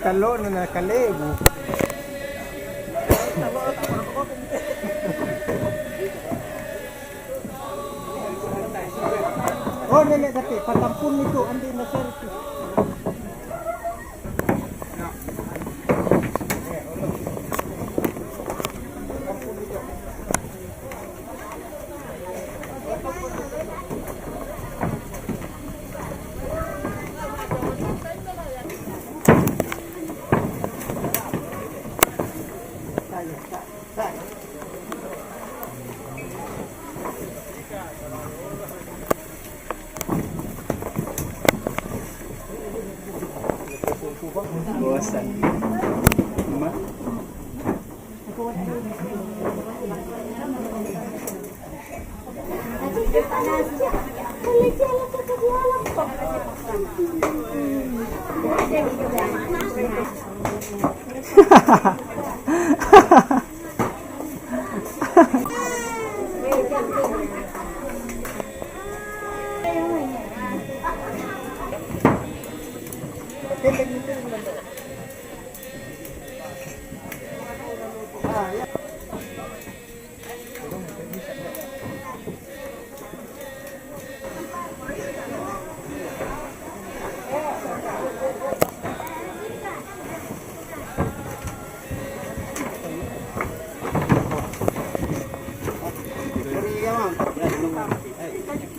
Kalo na nakalibo. Oh, nene tapi patampun itu andi na service. Bosan. Mama.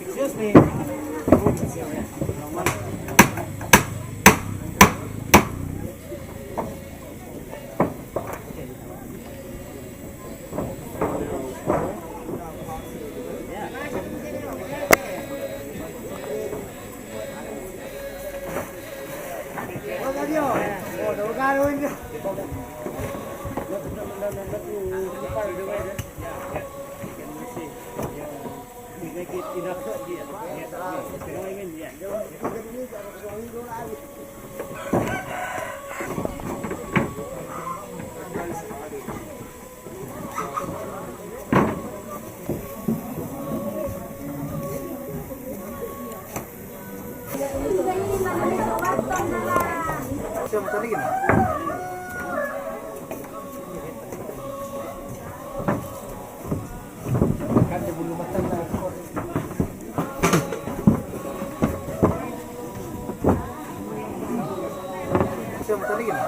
Excuse me. Siapa tadi gini? Kan dia bulu matang dah. Siapa tadi gini?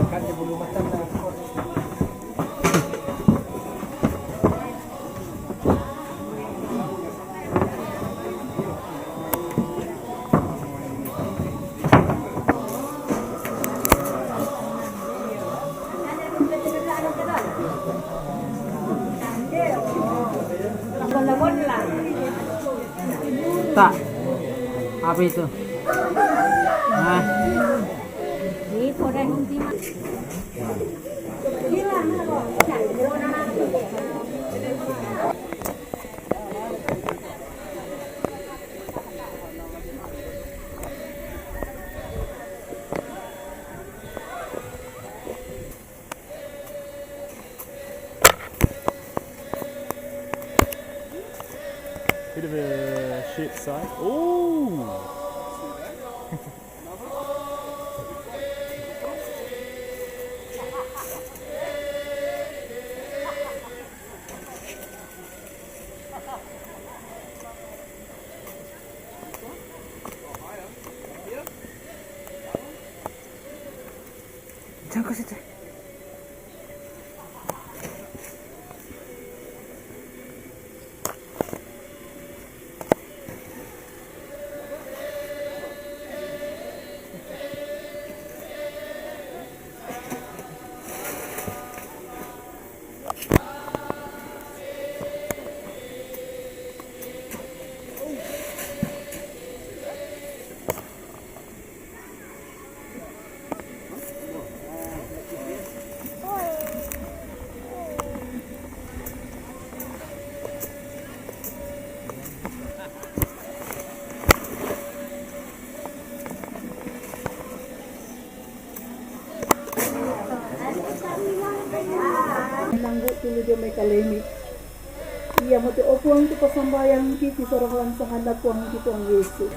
Kan dia bulu matang dah. Tak. Apa itu? Hah? Bit of a shit side. Ooh! Jangan kau situ. Langgo tuloy dia may kalimit. iya mo ti opuang ti pasambayang kiti sarahan sa hanap po ang kito ang Yesus.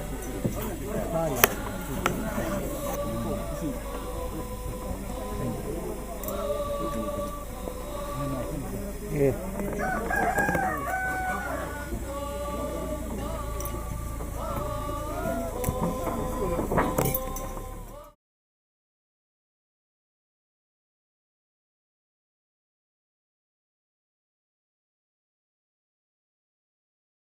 Eh.